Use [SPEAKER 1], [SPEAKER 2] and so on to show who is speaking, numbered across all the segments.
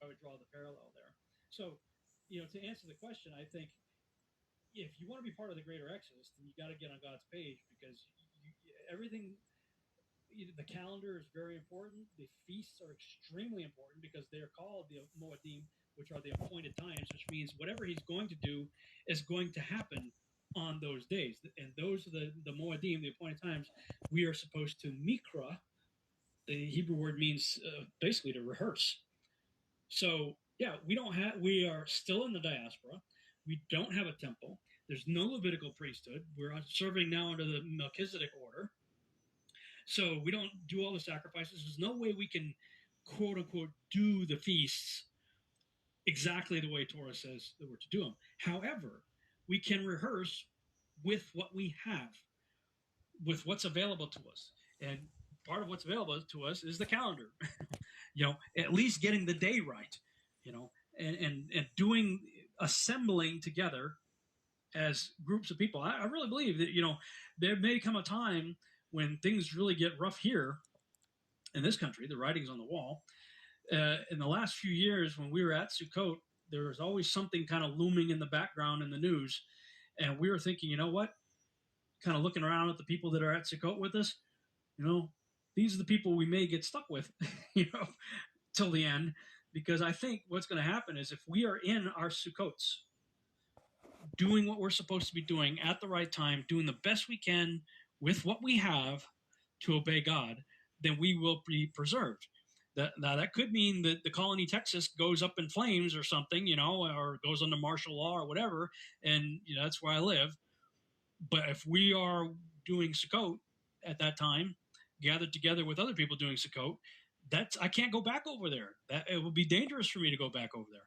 [SPEAKER 1] I would draw the parallel there. So, to answer the question, I think if you want to be part of the greater Exodus, then you got to get on God's page because everything, the calendar is very important. The feasts are extremely important because they are called the Moedim, which are the appointed times, which means whatever he's going to do is going to happen on those days. And those are the Moedim, the appointed times. We are supposed to mikra. The Hebrew word means basically to rehearse. So yeah, we are still in the diaspora. We don't have a temple. There's no Levitical priesthood. We're serving now under the Melchizedek order. So we don't do all the sacrifices. There's no way we can, quote unquote, do the feasts exactly the way Torah says that we're to do them. However, we can rehearse with what we have, with what's available to us. And part of what's available to us is the calendar. At least getting the day right, and assembling together as groups of people. I really believe that, there may come a time when things really get rough here in this country. The writing's on the wall. In the last few years, when we were at Sukkot, there was always something kind of looming in the background in the news. And we were thinking, you know what? Kind of looking around at the people that are at Sukkot with us, these are the people we may get stuck with, till the end. Because I think what's going to happen is if we are in our Sukkots, doing what we're supposed to be doing at the right time, doing the best we can with what we have to obey God, then we will be preserved. Now, that could mean that the colony Texas goes up in flames or something, or goes under martial law or whatever, and that's where I live. But if we are doing Sukkot at that time, gathered together with other people doing Sukkot, I can't go back over there. It would be dangerous for me to go back over there.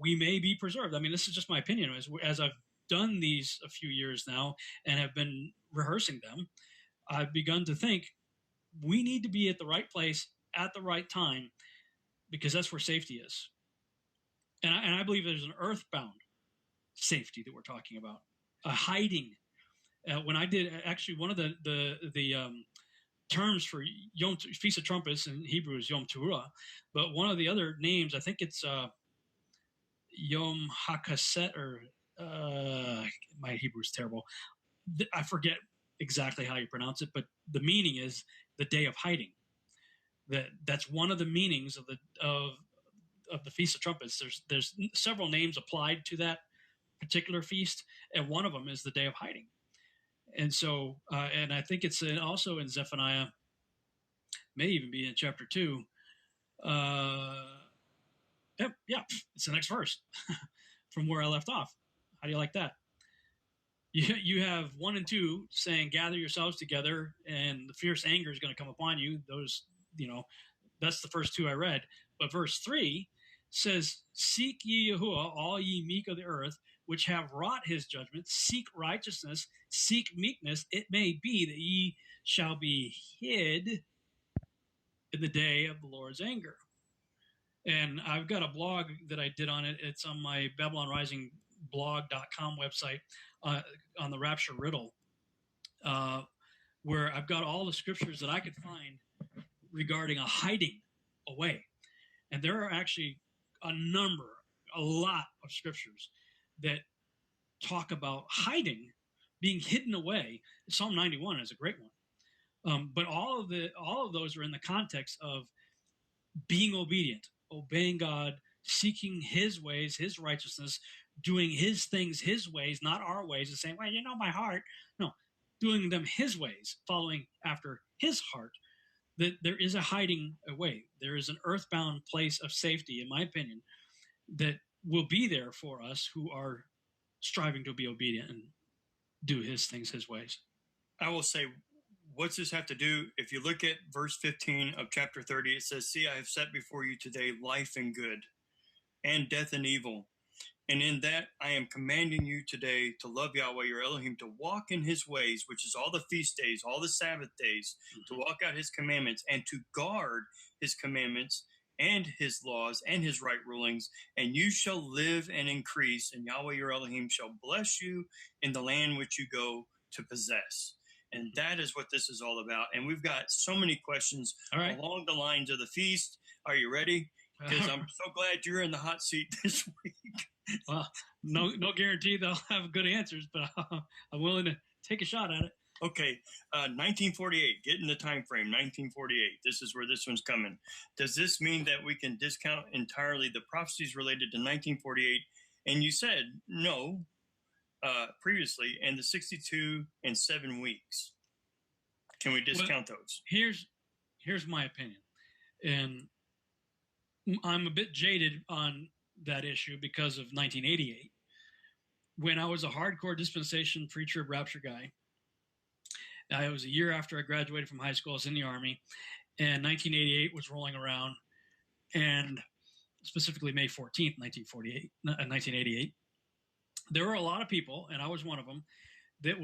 [SPEAKER 1] We may be preserved. I mean, this is just my opinion. As I've done these a few years now and have been rehearsing them, I've begun to think we need to be at the right place at the right time because that's where safety is. And I believe there's an earthbound safety that we're talking about, a hiding. When I did actually one of the terms for Feast of Trumpets in Hebrew is Yom Teruah, but one of the other names, I think it's Yom HaKaset, or my Hebrew is terrible. I forget exactly how you pronounce it, but the meaning is the day of hiding. That's one of the meanings of the Feast of Trumpets. There's several names applied to that particular feast, and one of them is the day of hiding. And so, and I think it's also in Zephaniah, may even be in chapter 2. Yeah, it's the next verse from where I left off. How do you like that? You have 1 and 2 saying, gather yourselves together, and the fierce anger is going to come upon you. Those, that's the first 2 I read. But verse 3 says, seek ye Yahuwah, all ye meek of the earth, which have wrought his judgment. Seek righteousness, seek meekness. It may be that ye shall be hid in the day of the Lord's anger. And I've got a blog that I did on it. It's on my BabylonRisingBlog.com website on the Rapture Riddle, where I've got all the scriptures that I could find regarding a hiding away. And there are actually a lot of scriptures that talk about hiding, being hidden away. Psalm 91 is a great one. But all of those are in the context of being obedient, obeying God, seeking his ways, his righteousness, doing his things his ways, not our ways, and saying, well, my heart. No, doing them his ways, following after his heart. That there is a hiding away. There is an earthbound place of safety, in my opinion, that will be there for us who are striving to be obedient and do his things his ways.
[SPEAKER 2] I will say, what's this have to do? If you look at verse 15 of chapter 30, it says, see, I have set before you today life and good, and death and evil. And in that I am commanding you today to love Yahweh your Elohim, to walk in his ways, which is all the feast days, all the Sabbath days, to walk out his commandments and to guard his commandments and his laws and his right rulings. And you shall live and increase, and Yahweh your Elohim shall bless you in the land which you go to possess. And that is what this is all about. And we've got so many questions along the lines of the feast. Are you ready? because I'm so glad you're in the hot seat this week.
[SPEAKER 1] Well, no guarantee they'll have good answers, but I'm willing to take a shot at it.
[SPEAKER 2] Okay, 1948, get in the time frame, 1948. This is where this one's coming. Does this mean that we can discount entirely the prophecies related to 1948? And you said no previously, and the 62 and 7 weeks. Can we discount those?
[SPEAKER 1] Here's my opinion. And I'm a bit jaded on that issue because of 1988. When I was a hardcore dispensation preacher rapture guy, it was a year after I graduated from high school. I was in the Army, and 1988 was rolling around, and specifically May 14th, 1988. There were a lot of people, and I was one of them, that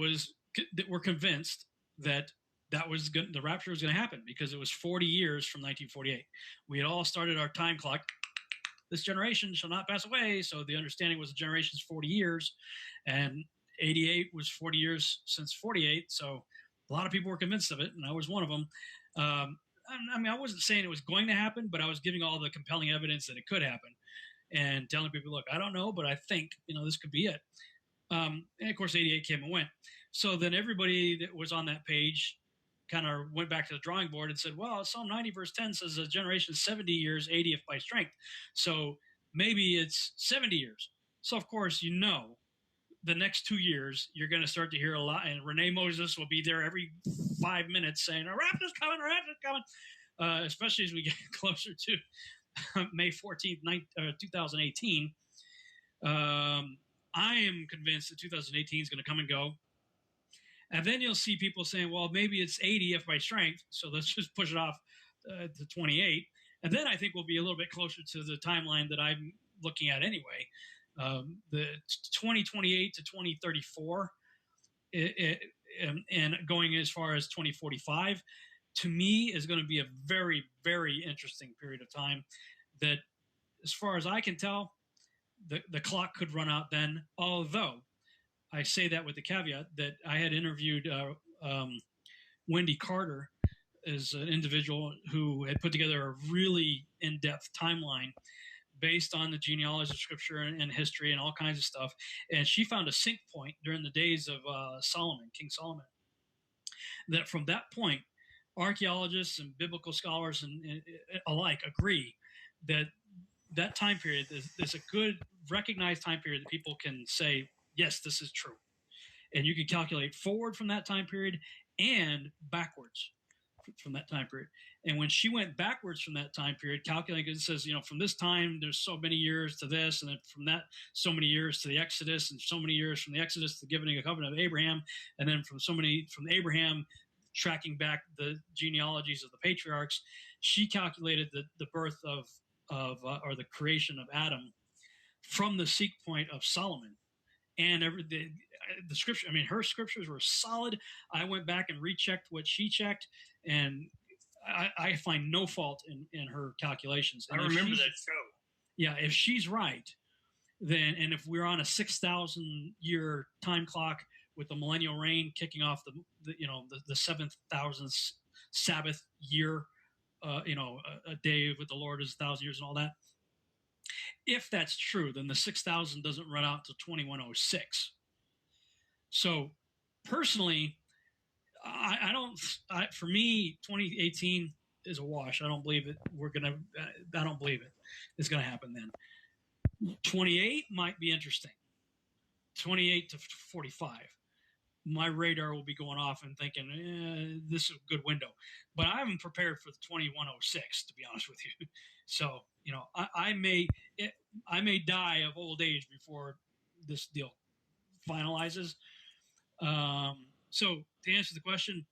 [SPEAKER 1] were convinced that the rapture was going to happen because it was 40 years from 1948. We had all started our time clock. This generation shall not pass away. So the understanding was the generation's 40 years, and 88 was 40 years since 48. So a lot of people were convinced of it, and I was one of them. I mean, I wasn't saying it was going to happen, but I was giving all the compelling evidence that it could happen and telling people, look, I don't know, but I think, this could be it. And of course, 88 came and went. So then everybody that was on that page kind of went back to the drawing board and said, well, Psalm 90 verse 10 says a generation is 70 years, 80th by strength. So maybe it's 70 years. So of course, the next 2 years, you're going to start to hear a lot. And Renee Moses will be there every 5 minutes saying, a rapture's coming, especially as we get closer to May 14th, 2018. I am convinced that 2018 is going to come and go. And then you'll see people saying, well, maybe it's 80 if by strength, so let's just push it off to 28. And then I think we'll be a little bit closer to the timeline that I'm looking at anyway. The 2028 to 2034 and going as far as 2045, to me, is going to be a very, very interesting period of time that, as far as I can tell, the clock could run out then, although I say that with the caveat that I had interviewed Wendy Carter as an individual who had put together a really in-depth timeline based on the genealogy of scripture and history and all kinds of stuff. And she found a sync point during the days of King Solomon, that from that point, archaeologists and biblical scholars and alike agree that time period is a good recognized time period that people can say, yes, this is true. And you can calculate forward from that time period and backwards from that time period. And when she went backwards from that time period, calculating, it says, from this time, there's so many years to this, and then from that, so many years to the Exodus, and so many years from the Exodus to the giving a covenant of Abraham, and then from Abraham, tracking back the genealogies of the patriarchs, she calculated the birth or the creation of Adam from the seek point of Solomon. And the scripture, her scriptures were solid. I went back and rechecked what she checked, and I find no fault in her calculations. And
[SPEAKER 2] I remember that show.
[SPEAKER 1] Yeah, if she's right, then, and if we're on a 6,000 year time clock with the millennial reign kicking off the 7,000th Sabbath year, a day with the Lord is 1,000 years and all that. If that's true, then the 6,000 doesn't run out to 2106. So personally, for me, 2018 is a wash. I don't believe it. I don't believe it. It's going to happen then. 28 might be interesting. 28 to 45. My radar will be going off and thinking, this is a good window. But I haven't prepared for the 2106, to be honest with you. So, I may die of old age before this deal finalizes. So to answer the question,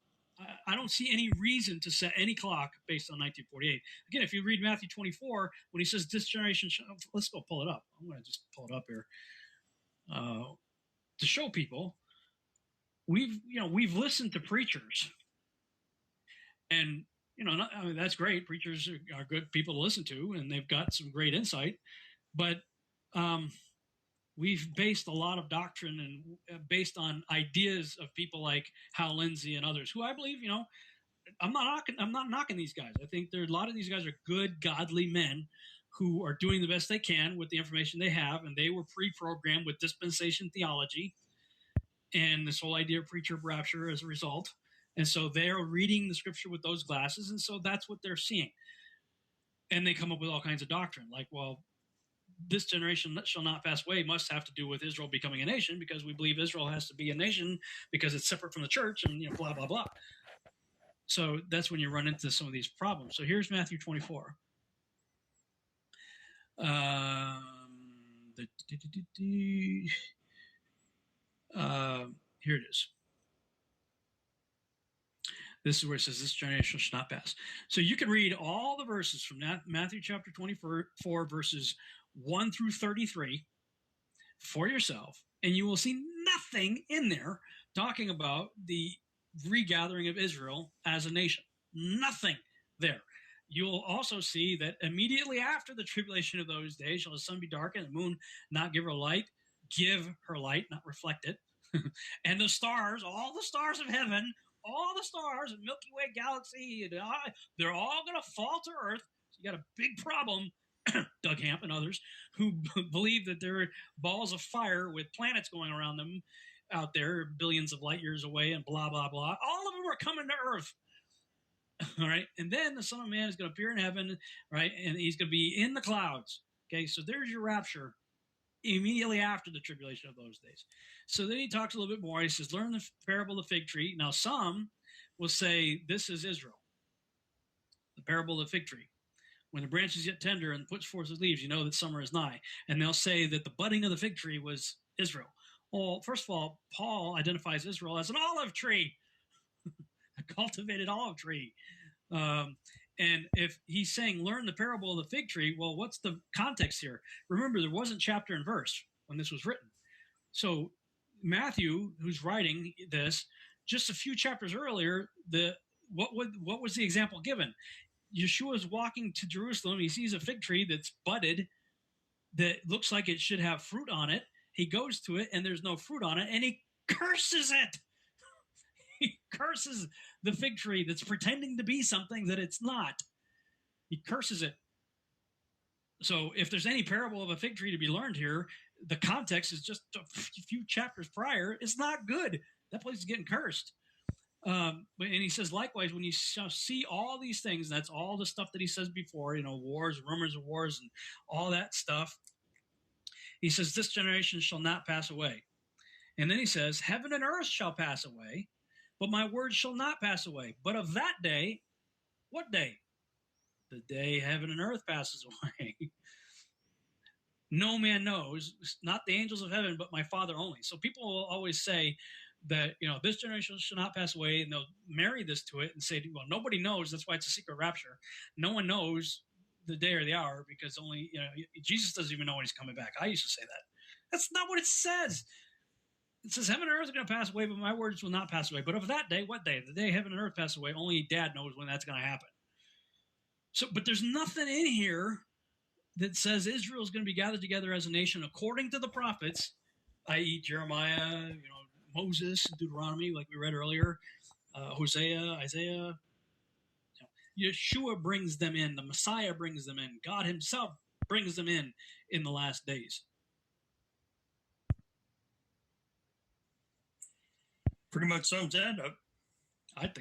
[SPEAKER 1] I don't see any reason to set any clock based on 1948. Again, if you read Matthew 24, when he says this generation, let's go pull it up. I'm going to just pull it up here to show people. We've listened to preachers, and that's great. Preachers are good people to listen to, and they've got some great insight. But we've based a lot of doctrine and based on ideas of people like Hal Lindsey and others, who I believe, I'm not knocking these guys. I think a lot of these guys are good, godly men who are doing the best they can with the information they have, and they were pre-programmed with dispensation theology and this whole idea of preacher rapture as a result. And so they're reading the scripture with those glasses, and so that's what they're seeing. And they come up with all kinds of doctrine, like, well, this generation shall not pass away must have to do with Israel becoming a nation, because we believe Israel has to be a nation because it's separate from the church, and blah, blah, blah. So that's when you run into some of these problems. So here's Matthew 24. Here it is. This is where it says, this generation shall not pass. So you can read all the verses from Matthew chapter 24, verses 1 through 33 for yourself, and you will see nothing in there talking about the regathering of Israel as a nation. Nothing there. You'll also see that immediately after the tribulation of those days shall the sun be darkened, the moon not give her light, not reflect it, and the stars, all the stars of heaven, all the stars in Milky Way galaxy, they're all going to fall to Earth. So you got a big problem, Doug Hamp and others, who believe that there are balls of fire with planets going around them out there, billions of light years away, and blah, blah, blah. All of them are coming to Earth. All right. And then the Son of Man is going to appear in heaven, right? And he's going to be in the clouds. Okay. So there's your rapture immediately after the tribulation of those days. So then he talks a little bit more. He says, learn the parable of the fig tree. Now, some will say this is Israel, the parable of the fig tree. When the branch is yet tender and puts forth its leaves, you know that summer is nigh. And they'll say that the budding of the fig tree was Israel. Well, first of all, Paul identifies Israel as an olive tree, a cultivated olive tree. And if he's saying, learn the parable of the fig tree, well, what's the context here? Remember, there wasn't chapter and verse when this was written. So Matthew, who's writing this, just a few chapters earlier, what was the example given? Yeshua is walking to Jerusalem. He sees a fig tree that's budded, that looks like it should have fruit on it. He goes to it, and there's no fruit on it, and he curses it. He curses the fig tree that's pretending to be something that it's not. He curses it. So if there's any parable of a fig tree to be learned here, the context is just a few chapters prior. It's not good. That place is getting cursed. And he says, likewise, when you see all these things, that's all the stuff that he says before, wars, rumors of wars, and all that stuff. He says, this generation shall not pass away. And then he says, heaven and earth shall pass away, but my word shall not pass away. But of that day, what day? The day heaven and earth passes away. No man knows, not the angels of heaven, but my Father only. So people will always say that, this generation shall not pass away, and they'll marry this to it and say, well, nobody knows. That's why it's a secret rapture. No one knows the day or the hour, because only, Jesus doesn't even know when he's coming back. I used to say that. That's not what it says. It says heaven and earth are going to pass away, but my words will not pass away. But of that day, what day? The day heaven and earth pass away, only Dad knows when that's going to happen. So, but there's nothing in here that says Israel is going to be gathered together as a nation according to the prophets, i.e. Jeremiah, Moses, Deuteronomy, like we read earlier, Hosea, Isaiah. Yeshua brings them in. The Messiah brings them in. God himself brings them in the last days.
[SPEAKER 2] Pretty much sums that up.
[SPEAKER 1] I think so.